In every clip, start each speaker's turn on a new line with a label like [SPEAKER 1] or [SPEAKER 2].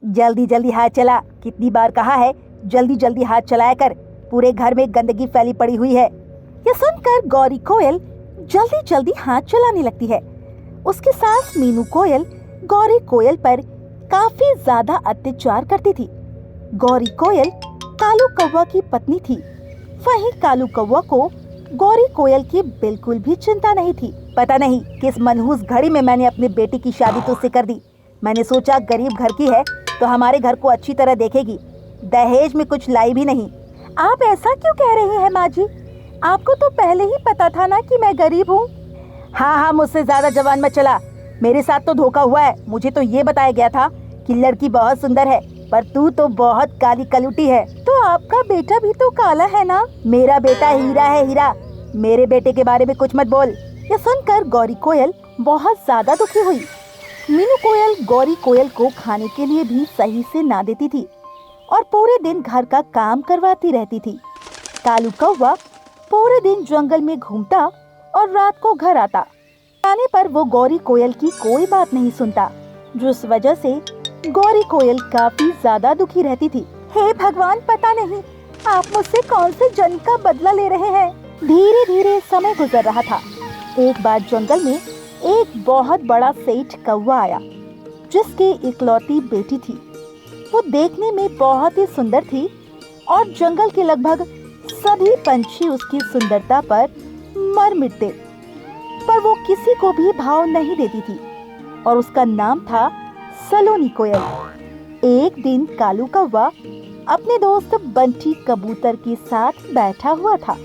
[SPEAKER 1] जल्दी जल्दी हाथ चला, कितनी बार कहा है जल्दी जल्दी हाथ चलाया कर, पूरे घर में गंदगी फैली पड़ी हुई है। यह सुनकर गौरी कोयल जल्दी जल्दी हाथ चलाने लगती है। उसकी सास मीनू कोयल गौरी कोयल पर काफी ज्यादा अत्याचार करती थी। गौरी कोयल कालू कौवा की पत्नी थी। वहीं कालू कौवा को गौरी कोयल की बिल्कुल भी चिंता नहीं थी। पता नहीं किस मनहूस घड़ी में मैंने अपनी बेटी की शादी तुझसे कर दी। मैंने सोचा गरीब घर की है तो हमारे घर को अच्छी तरह देखेगी, दहेज में कुछ लाई भी नहीं। आप ऐसा क्यों कह रहे हैं माँ जी? आपको तो पहले ही पता था ना कि मैं गरीब हूँ। हाँ, मुझसे ज्यादा जवान मत चला। मेरे साथ तो धोखा हुआ है। मुझे तो ये बताया गया था कि लड़की बहुत सुंदर है, पर तू तो बहुत काली कलूटी है। तो आपका बेटा भी तो काला है ना? मेरा बेटा हीरा है, हीरा। मेरे बेटे के बारे में कुछ मत बोल। यह सुनकर गौरी कोयल बहुत ज्यादा दुखी हुई। मीनू कोयल गौरी कोयल को खाने के लिए भी सही से ना देती थी और पूरे दिन घर का काम करवाती रहती थी। कालू कौवा पूरे दिन जंगल में घूमता और रात को घर आता। आने पर वो गौरी कोयल की कोई बात नहीं सुनता, जिस वजह से गौरी कोयल काफी ज्यादा दुखी रहती थी। हे भगवान, पता नहीं आप मुझसे कौन से जन्म का बदला ले रहे हैं। धीरे धीरे समय गुजर रहा था। एक बार जंगल में एक बहुत बड़ा सेठ कौवा आया, जिसकी इकलौती बेटी थी। वो देखने में बहुत ही सुंदर थी और जंगल के लगभग सभी पंछी उसकी सुंदरता पर मर मिटते, पर वो किसी को भी भाव नहीं देती थी और उसका नाम था सलोनी कोयल। एक दिन कालू कौवा अपने दोस्त बंटी कबूतर के साथ बैठा हुआ था।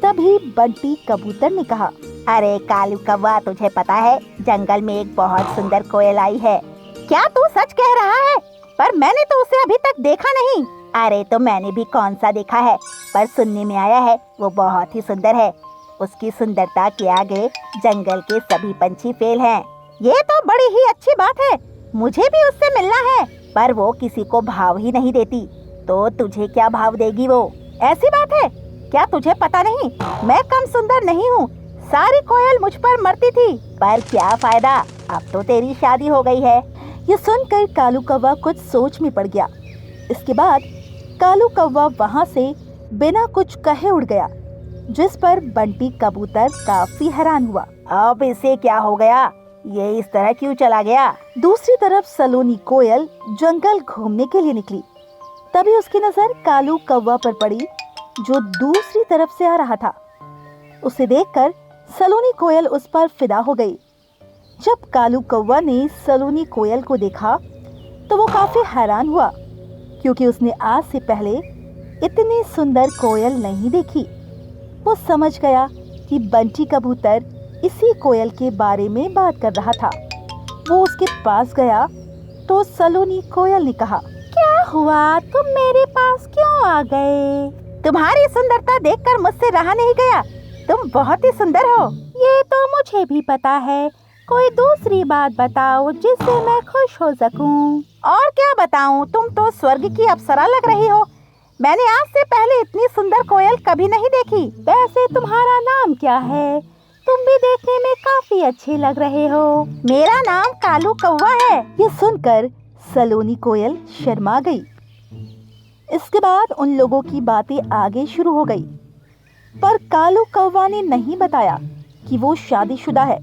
[SPEAKER 1] तभी बंटी कबूतर ने कहा, अरे कालू कौवा, तुझे पता है जंगल में एक बहुत सुंदर कोयल आई है। क्या तू सच कह रहा है? पर मैंने तो उसे अभी तक देखा नहीं। अरे तो मैंने भी कौन सा देखा है, पर सुनने में आया है वो बहुत ही सुंदर है। उसकी सुंदरता के आगे जंगल के सभी पंछी फेल हैं। ये तो बड़ी ही अच्छी बात है, मुझे भी उससे मिलना है। पर वो किसी को भाव ही नहीं देती, तो तुझे क्या भाव देगी वो? ऐसी बात है क्या? तुझे पता नहीं मैं कम सुंदर नहीं हूँ। सारी कोयल मुझ पर मरती थी, पर क्या फायदा, अब तो तेरी शादी हो गई है। ये सुनकर कालू कौवा कुछ सोच में पड़ गया। इसके बाद कालू कौवा वहाँ से बिना कुछ कहे उड़ गया, जिस पर बंटी कबूतर काफी हैरान हुआ। अब इसे क्या हो गया? ये इस तरह क्यों चला गया? दूसरी तरफ सलोनी कोयल जंगल घूमने के लिए निकली। तभी उसकी नजर कालू कौवा पर पड़ी, जो दूसरी तरफ से आ रहा था। उसे देखकर सलोनी कोयल उस पर फिदा हो गई। जब कालू कौवा ने सलोनी कोयल को देखा तो वो काफी हैरान हुआ, क्योंकि उसने आज से पहले इतनी सुंदर कोयल नहीं देखी। वो समझ गया कि बंटी कबूतर इसी कोयल के बारे में बात कर रहा था। वो उसके पास गया तो सलोनी कोयल ने कहा, क्या हुआ, तुम मेरे पास क्यों आ गए? तुम्हारी सुंदरता देखकर मुझसे रहा नहीं गया। तुम बहुत ही सुंदर हो। ये तो मुझे भी पता है, कोई दूसरी बात बताओ जिससे मैं खुश हो सकूं। और क्या बताऊं, तुम तो स्वर्ग की अप्सरा लग रही हो। मैंने आज से पहले इतनी सुंदर कोयल कभी नहीं देखी। वैसे तुम्हारा नाम क्या है? तुम भी देखने में काफी अच्छे लग रहे हो। मेरा नाम कालू कौवा है। ये सुनकर सलोनी कोयल शर्मा गई। इसके बाद उन लोगों की बातें आगे शुरू हो गई, पर कालू कौवा ने नहीं बताया कि वो शादीशुदा है।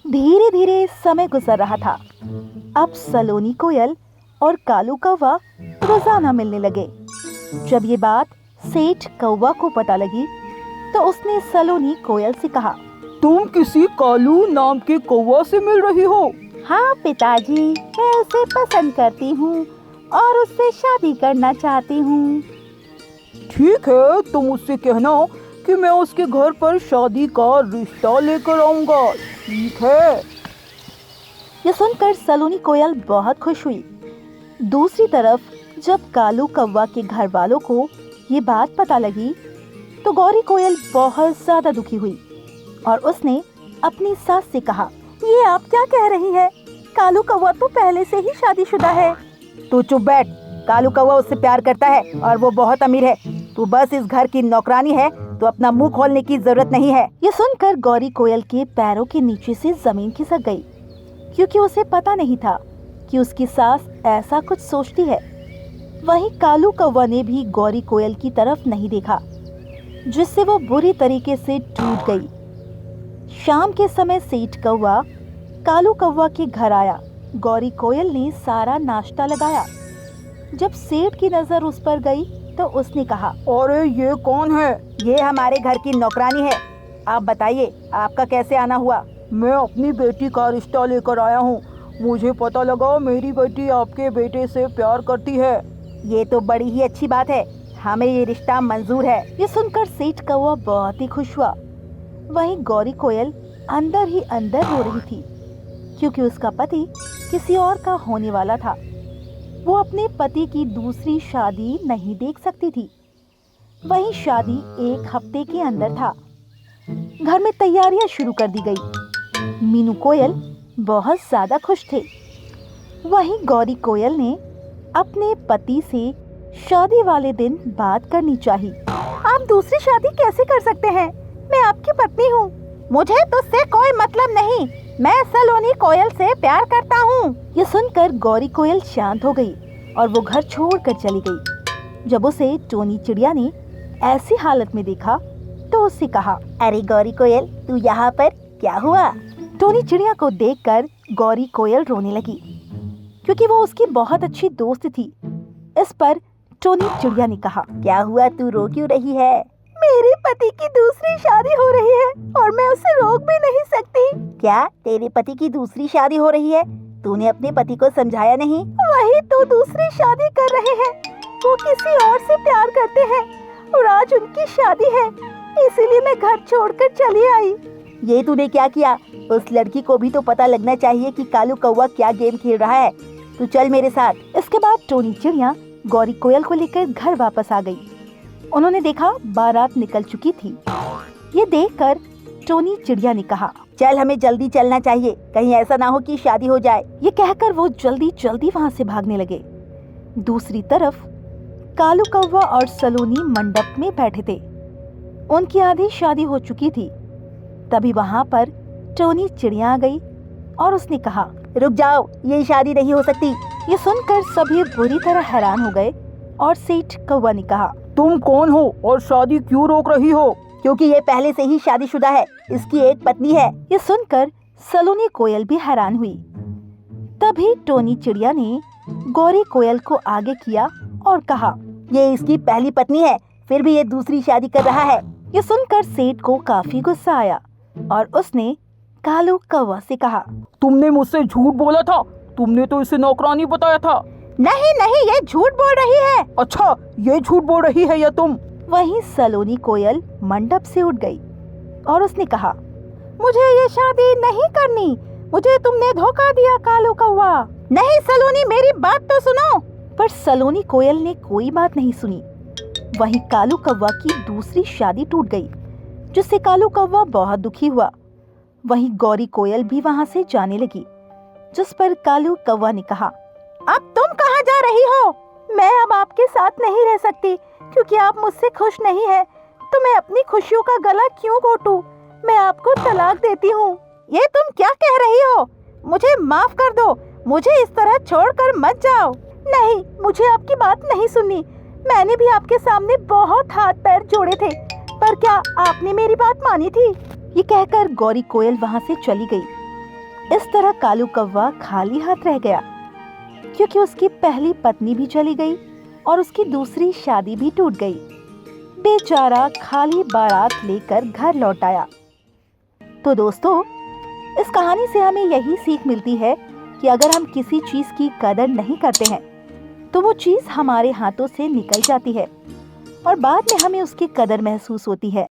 [SPEAKER 1] धीरे धीरे समय गुजर रहा था। अब सलोनी कोयल और कालू कौवा रोजाना मिलने लगे। जब ये बात सेठ कौवा को पता लगी तो उसने सलोनी कोयल से कहा,
[SPEAKER 2] तुम किसी कालू नाम के कौवा से मिल रही हो?
[SPEAKER 1] हाँ पिताजी, मैं उसे पसंद करती हूँ और उससे शादी करना चाहती हूँ।
[SPEAKER 2] ठीक है, तुम उससे कहना कि मैं उसके घर पर शादी का रिश्ता लेकर आऊंगा। ठीक है।
[SPEAKER 1] यह सुनकर सलोनी कोयल बहुत खुश हुई। दूसरी तरफ जब कालू कौवा के घर वालों को ये बात पता लगी तो गौरी कोयल बहुत ज्यादा दुखी हुई और उसने अपनी सास से कहा, ये आप क्या कह रही हैं? कालू कौवा तो पहले से ही शादीशुदा है।
[SPEAKER 2] तू चुप बैठ। कालू कौवा उससे प्यार करता है और वो बहुत अमीर है। तू बस इस घर की नौकरानी है, तो अपना मुंह खोलने की जरूरत नहीं है।
[SPEAKER 1] ये सुनकर गौरी कोयल के पैरों के नीचे से जमीन खिसक गई, क्योंकि उसे पता नहीं था कि उसकी सास ऐसा कुछ सोचती है। वहीं कालू कौवा ने भी गौरी कोयल की तरफ नहीं देखा, जिससे वो बुरी तरीके से टूट गई। शाम के समय सेठ कौवा कालू कौवा के घर आया। गौरी कोयल ने सारा नाश्ता लगाया। जब सेठ की नजर उस पर गई तो उसने कहा,
[SPEAKER 2] अरे ये कौन है? ये हमारे घर की नौकरानी है। आप बताइए आपका कैसे आना हुआ? मैं अपनी बेटी का रिश्ता लेकर आया हूँ। मुझे पता लगा मेरी बेटी आपके बेटे से प्यार करती है। ये तो बड़ी ही अच्छी बात है, हमें ये रिश्ता मंजूर है।
[SPEAKER 1] ये सुनकर सेठ कौवा बहुत ही खुश हुआ। वहीं गौरी कोयल अंदर ही अंदर रो रही थी, क्योंकि उसका पति किसी और का होने वाला था। वो अपने पति की दूसरी शादी नहीं देख सकती थी। वहीं शादी 1 हफ्ते के अंदर था। घर में तैयारियां शुरू कर दी गई। मीनू कोयल बहुत ज्यादा खुश थे। वहीं गौरी कोयल ने अपने पति से शादी वाले दिन बात करनी चाहिए।
[SPEAKER 2] आप दूसरी शादी कैसे कर सकते हैं? मैं आपकी पत्नी हूँ। मुझे तुझसे कोई मतलब नहीं। मैं सलोनी कोयल से प्यार करता हूँ।
[SPEAKER 1] ये सुनकर गौरी कोयल शांत हो गई और वो घर छोड़कर चली गई। जब उसे टोनी चिड़िया ने ऐसी हालत में देखा तो उससे कहा,
[SPEAKER 2] अरे गौरी कोयल, तू यहाँ पर क्या हुआ?
[SPEAKER 1] टोनी चिड़िया को देखकर गौरी कोयल रोने लगी, क्योंकि वो उसकी बहुत अच्छी दोस्त थी। इस पर टोनी चिड़िया ने कहा,
[SPEAKER 2] क्या हुआ, तू रो क्यों रही है?
[SPEAKER 1] मेरे पति की दूसरी शादी हो रही है और मैं उसे रोक भी नहीं सकती।
[SPEAKER 2] क्या तेरे पति की दूसरी शादी हो रही है? तूने अपने पति को समझाया नहीं?
[SPEAKER 1] वही तो दूसरी शादी कर रहे हैं। वो किसी और से प्यार करते हैं और आज उनकी शादी है, इसीलिए मैं घर छोड़कर चली आई।
[SPEAKER 2] ये तूने क्या किया? उस लड़की को भी तो पता लगना चाहिए कि कालू कौवा क्या गेम खेल रहा है। तू चल मेरे साथ।
[SPEAKER 1] इसके बाद टोनी चिड़िया गौरी कोयल को लेकर घर वापस आ गई। उन्होंने देखा बारात निकल चुकी थी। ये देखकर टोनी चिड़िया ने कहा,
[SPEAKER 2] चल हमें जल्दी चलना चाहिए, कहीं ऐसा ना हो कि शादी हो जाए।
[SPEAKER 1] ये कहकर वो जल्दी जल्दी वहाँ से भागने लगे। दूसरी तरफ कालू कौवा और सलोनी मंडप में बैठे थे। उनकी आधी शादी हो चुकी थी। तभी वहाँ पर टोनी चिड़िया आ गई और उसने कहा,
[SPEAKER 2] रुक जाओ, ये शादी नहीं हो सकती।
[SPEAKER 1] ये सुनकर सभी बुरी तरह हैरान हो गए और सेठ कौवा ने कहा,
[SPEAKER 2] तुम कौन हो और शादी क्यों रोक रही हो? क्योंकि ये पहले से ही शादीशुदा है, इसकी एक पत्नी है।
[SPEAKER 1] ये सुनकर सलोनी कोयल भी हैरान हुई। तभी टोनी चिड़िया ने गौरी कोयल को आगे किया और कहा,
[SPEAKER 2] ये इसकी पहली पत्नी है, फिर भी ये दूसरी शादी कर रहा है।
[SPEAKER 1] ये सुनकर सेठ को काफी गुस्सा आया और उसने कालू कौवा से कहा,
[SPEAKER 2] तुमने मुझसे झूठ बोला था, तुमने तो इसे नौकरानी बताया था।
[SPEAKER 1] नहीं नहीं, ये झूठ बोल रही है।
[SPEAKER 2] अच्छा, ये झूठ बोल रही है या तुम?
[SPEAKER 1] वहीं सलोनी कोयल मंडप से उठ गई और उसने कहा, मुझे ये शादी नहीं करनी, मुझे तुमने धोखा दिया कालू कौवा।
[SPEAKER 2] नहीं सलोनी, मेरी बात तो सुनो।
[SPEAKER 1] पर सलोनी कोयल ने कोई बात नहीं सुनी। वहीं कालू कौवा की दूसरी शादी टूट गई, जिससे कालू कौवा बहुत दुखी हुआ। वहीं गौरी कोयल भी वहां से जाने लगी, जिस पर कालू कौवा ने कहा,
[SPEAKER 2] अब तुम कहाँ जा रही हो?
[SPEAKER 1] मैं अब आपके साथ नहीं रह सकती, क्योंकि आप मुझसे खुश नहीं है। तो मैं अपनी खुशियों का गला क्यों घोटूं? मैं आपको तलाक देती हूँ।
[SPEAKER 2] ये तुम क्या कह रही हो? मुझे माफ कर दो, मुझे इस तरह छोड़कर मत जाओ।
[SPEAKER 1] नहीं, मुझे आपकी बात नहीं सुननी। मैंने भी आपके सामने बहुत हाथ पैर जोड़े थे, पर क्या आपने मेरी बात मानी थी? ये कहकर गौरी कोयल वहाँ से चली गई। इस तरह कालू कौवा खाली हाथ रह गया, क्योंकि उसकी पहली पत्नी भी चली गई और उसकी दूसरी शादी भी टूट गई। बेचारा खाली बारात लेकर घर लौट आया। तो दोस्तों, इस कहानी से हमें यही सीख मिलती है कि अगर हम किसी चीज की कदर नहीं करते हैं तो वो चीज हमारे हाथों से निकल जाती है और बाद में हमें उसकी कदर महसूस होती है।